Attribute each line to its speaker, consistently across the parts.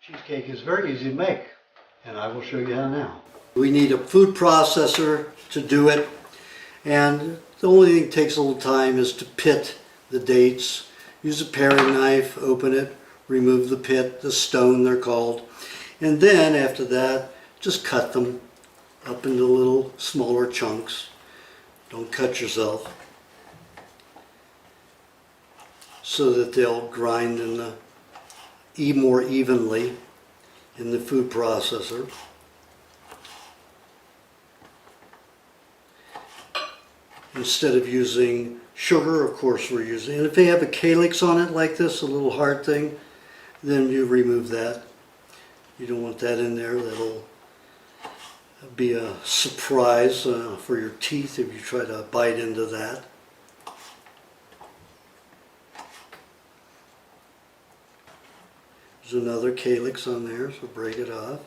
Speaker 1: Cheesecake is very easy to make, and I will show you how now. We need a food processor to do it, and the only thing that takes a little time is to pit the dates. Use a paring knife, open it, remove the pit, the stone they're called, and then after that just cut them up into little smaller chunks. Don't cut yourself, so that they'll grind in the more evenly in the food processor. Instead of using sugar, of course we're using, and if they have a calyx on it like this, a little hard thing, then you remove that. You don't want that in there. That'll be a surprise for your teeth if you try to bite into that. There's another calyx on there, so break it off.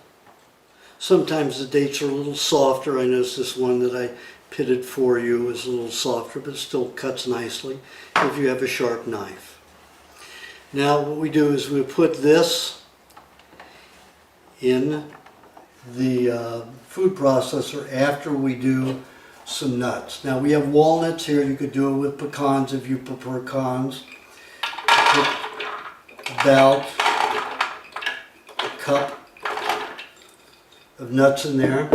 Speaker 1: Sometimes the dates are a little softer. I noticed this one that I pitted for you is a little softer, but it still cuts nicely if you have a sharp knife. Now what we do is we put this in the food processor after we do some nuts. Now we have walnuts here. You could do it with pecans if you prefer pecans. Put about a cup of nuts in there,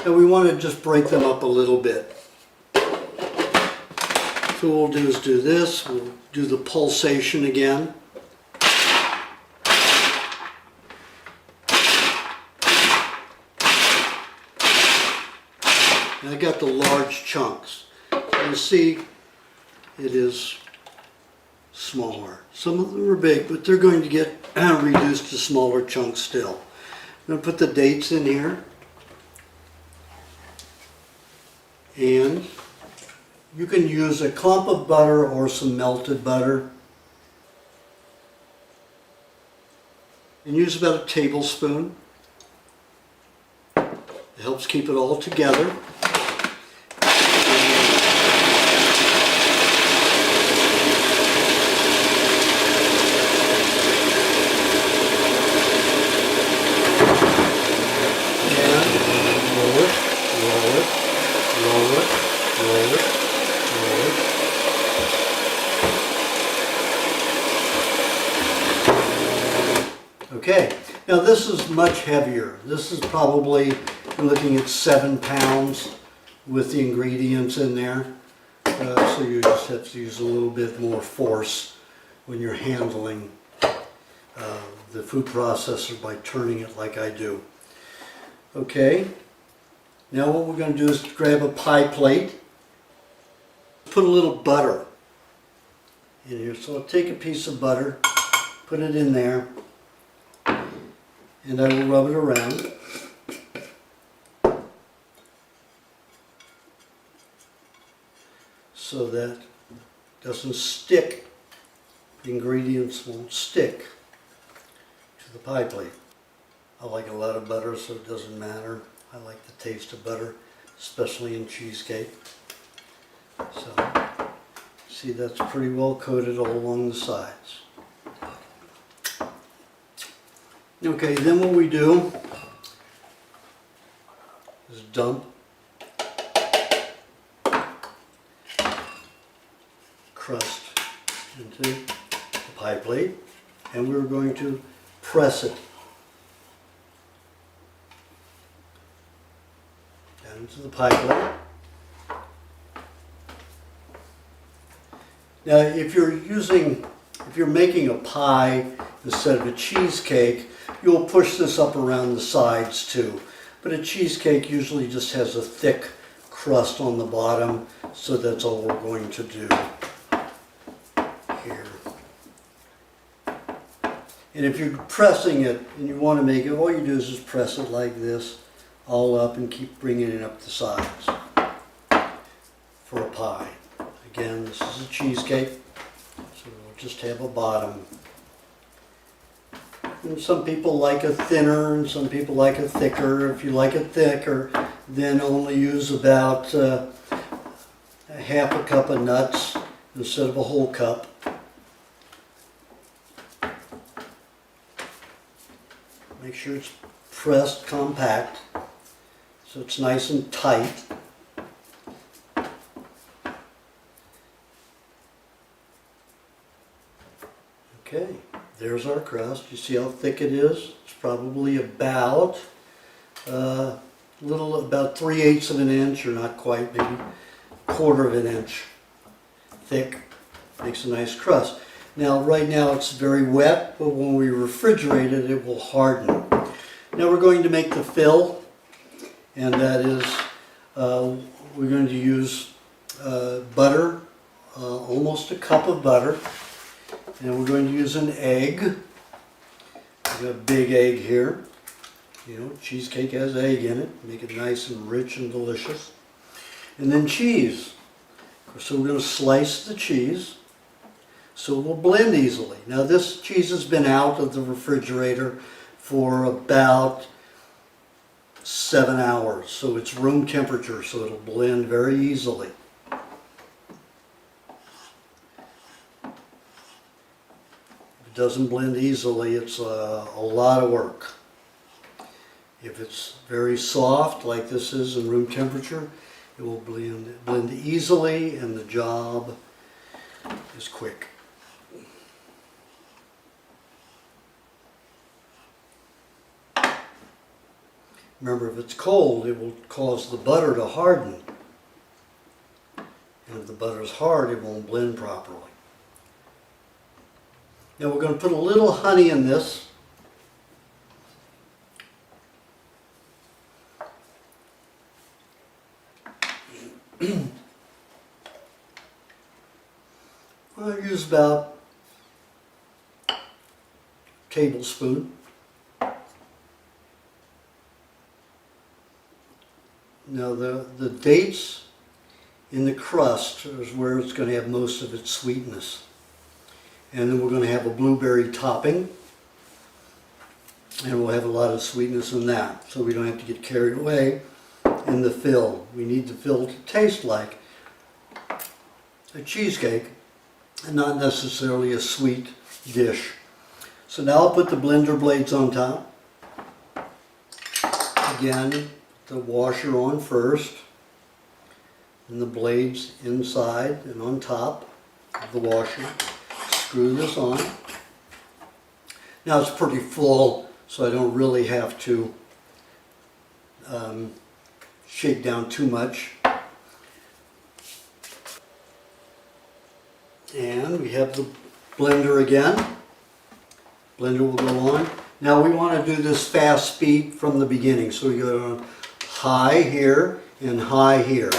Speaker 1: and we want to just break them up a little bit. So what we'll do is do this. We'll do the pulsation again. And I got the large chunks. So you see it is smaller. Some of them are big, but they're going to get reduced to smaller chunks still. I'm going to put the dates in here. And you can use a clump of butter or some melted butter. And use about a tablespoon. It helps keep it all together. Okay, now this is much heavier. This is probably, I'm looking at 7 pounds with the ingredients in there. So you just have to use a little bit more force when you're handling the food processor by turning it like I do. Okay, now what we're going to do is grab a pie plate, put a little butter in here. So I'll take a piece of butter, put it in there, and I will rub it around. So that it doesn't stick, the ingredients won't stick to the pie plate. I like a lot of butter, so it doesn't matter. I like the taste of butter, especially in cheesecake. So, see, that's pretty well coated all along the sides. Okay, then what we do is dump crust into the pie plate, and we're going to press it down into the pie plate. Now, if you're making a pie instead of a cheesecake, you'll push this up around the sides too. But a cheesecake usually just has a thick crust on the bottom, so that's all we're going to do here. And if you're pressing it and you want to make it, all you do is just press it like this, all up, and keep bringing it up the sides for a pie. Again, this is a cheesecake, so we'll just have a bottom. And some people like it thinner and some people like it thicker. If you like it thicker, then only use about half a cup of nuts instead of a whole cup. Make sure it's pressed compact so it's nice and tight. Okay, there's our crust. You see how thick it is? It's probably about about 3/8 of an inch, or not quite, maybe 1/4 of an inch thick. Makes a nice crust. Now, right now it's very wet, but when we refrigerate it, it will harden. Now we're going to make the fill, and that is, we're going to use butter, almost a cup of butter, and we're going to use an egg. We've got a big egg here. You know, cheesecake has egg in it, make it nice and rich and delicious. And then cheese. So we're going to slice the cheese so it will blend easily. Now this cheese has been out of the refrigerator for about 7 hours, so it's room temperature, so it'll blend very easily. If it doesn't blend easily, it's a lot of work. If it's very soft, like this is in room temperature, it will blend easily, and the job is quick. Remember, if it's cold, it will cause the butter to harden. And if the butter is hard, it won't blend properly. Now we're going to put a little honey in this. I'll use about a tablespoon. Now the dates in the crust is where it's going to have most of its sweetness. And then we're going to have a blueberry topping, and we'll have a lot of sweetness in that, so we don't have to get carried away in the fill. We need the fill to taste like a cheesecake and not necessarily a sweet dish. So now I'll put the blender blades on top. Again, the washer on first, and the blades inside and on top of the washer. Screw this on. Now it's pretty full, so I don't really have to shake down too much. And we have the blender again. Blender will go on. Now we want to do this fast speed from the beginning, so we go on high here and high here.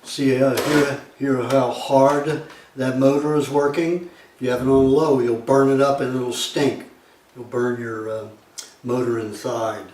Speaker 1: See hear how hard that motor is working? If you have it on low, you'll burn it up and it'll stink. You'll burn your motor inside.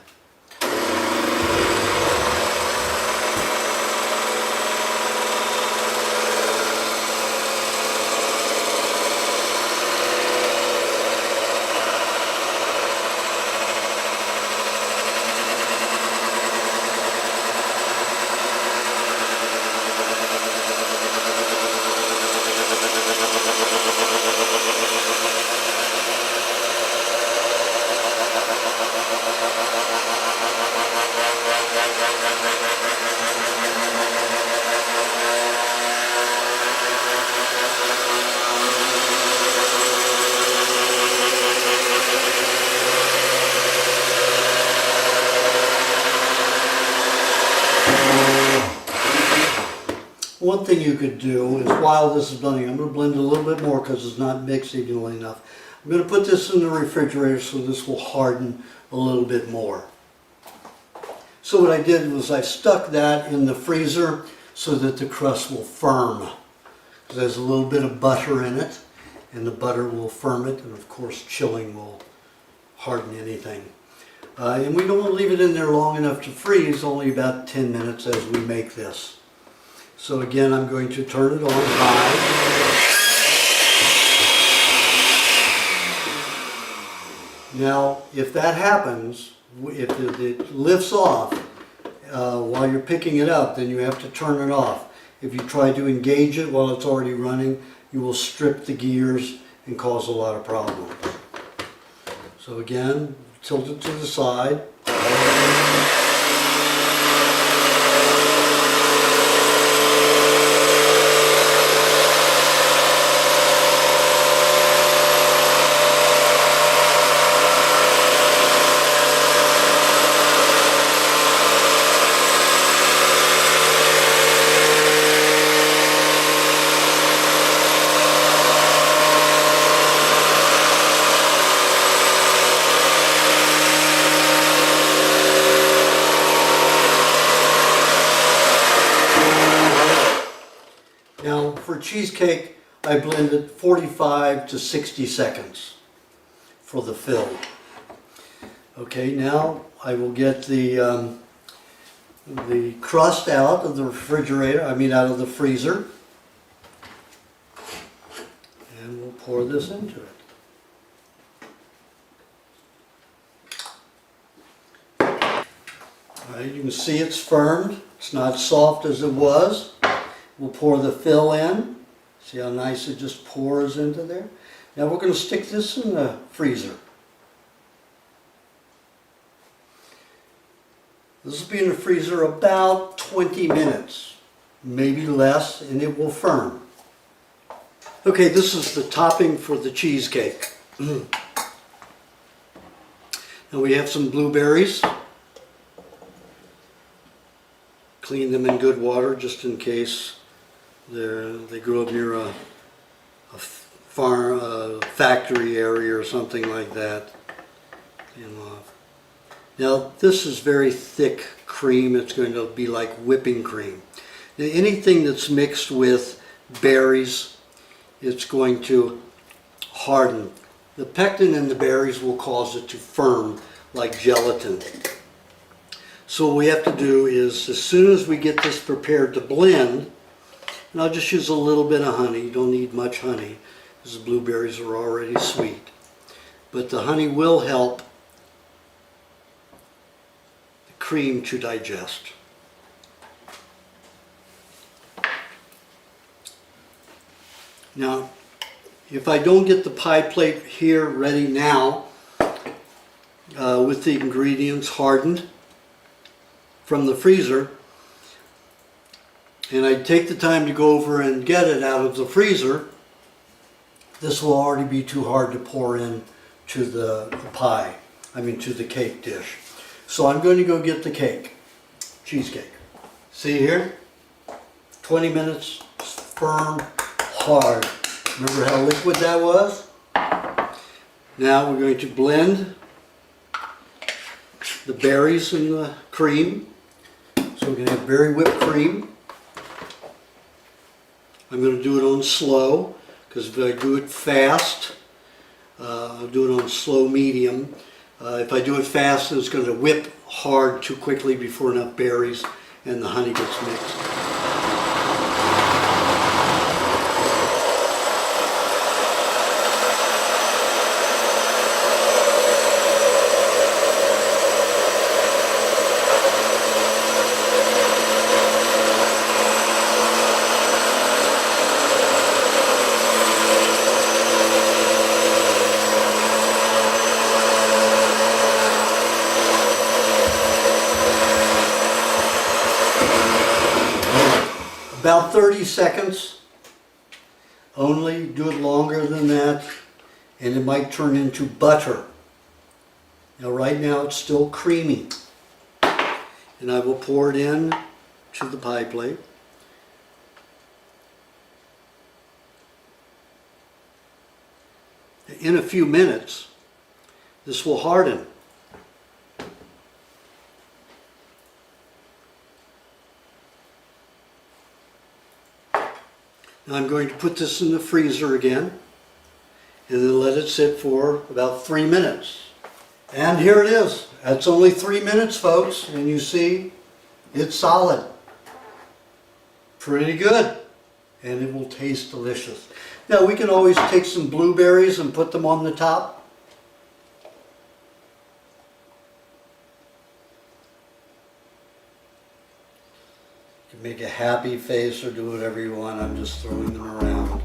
Speaker 1: One thing you could do is, while this is blending, I'm going to blend a little bit more because it's not mixed evenly enough. I'm going to put this in the refrigerator so this will harden a little bit more. So what I did was I stuck that in the freezer so that the crust will firm. There's a little bit of butter in it, and the butter will firm it, and of course chilling will harden anything. And we don't want to leave it in there long enough to freeze, only about 10 minutes as we make this. So again, I'm going to turn it on high. Now, if that happens, if it lifts off while you're picking it up, then you have to turn it off. If you try to engage it while it's already running, you will strip the gears and cause a lot of problems. So again, tilt it to the side. Now for cheesecake, I blended 45 to 60 seconds for the fill. Okay, now I will get the crust out of the refrigerator, out of the freezer. And we'll pour this into it. Alright, you can see it's firmed. It's not soft as it was. We'll pour the fill in. See how nice it just pours into there? Now we're going to stick this in the freezer. This will be in the freezer about 20 minutes, maybe less, and it will firm. Okay, this is the topping for the cheesecake. Now we have some blueberries. Clean them in good water just in case they grow up near a farm, factory area or something like that. Now this is very thick cream. It's going to be like whipping cream. Now anything that's mixed with berries, it's going to harden. The pectin in the berries will cause it to firm like gelatin. So what we have to do is, as soon as we get this prepared to blend, and I'll just use a little bit of honey. You don't need much honey because the blueberries are already sweet. But the honey will help the cream to digest. Now, if I don't get the pie plate here ready now, with the ingredients hardened from the freezer, and I take the time to go over and get it out of the freezer, this will already be too hard to pour in to the pie, to the cake dish. So I'm going to go get the cake, cheesecake. See here? 20 minutes, firm, hard. Remember how liquid that was? Now we're going to blend the berries and the cream. So we're going to have berry whipped cream. I'm going to do it on slow, because if I do it fast, I'll do it on slow medium. If I do it fast, it's going to whip hard too quickly before enough berries and the honey gets mixed. About 30 seconds only. Do it longer than that and it might turn into butter. Now right now it's still creamy, and I will pour it in to the pie plate. In a few minutes this will harden. Now I'm going to put this in the freezer again and then let it sit for about 3 minutes. And here it is. That's only 3 minutes, folks, and you see it's solid. Pretty good. And it will taste delicious. Now we can always take some blueberries and put them on the top. You can make a happy face or do whatever you want. I'm just throwing them around.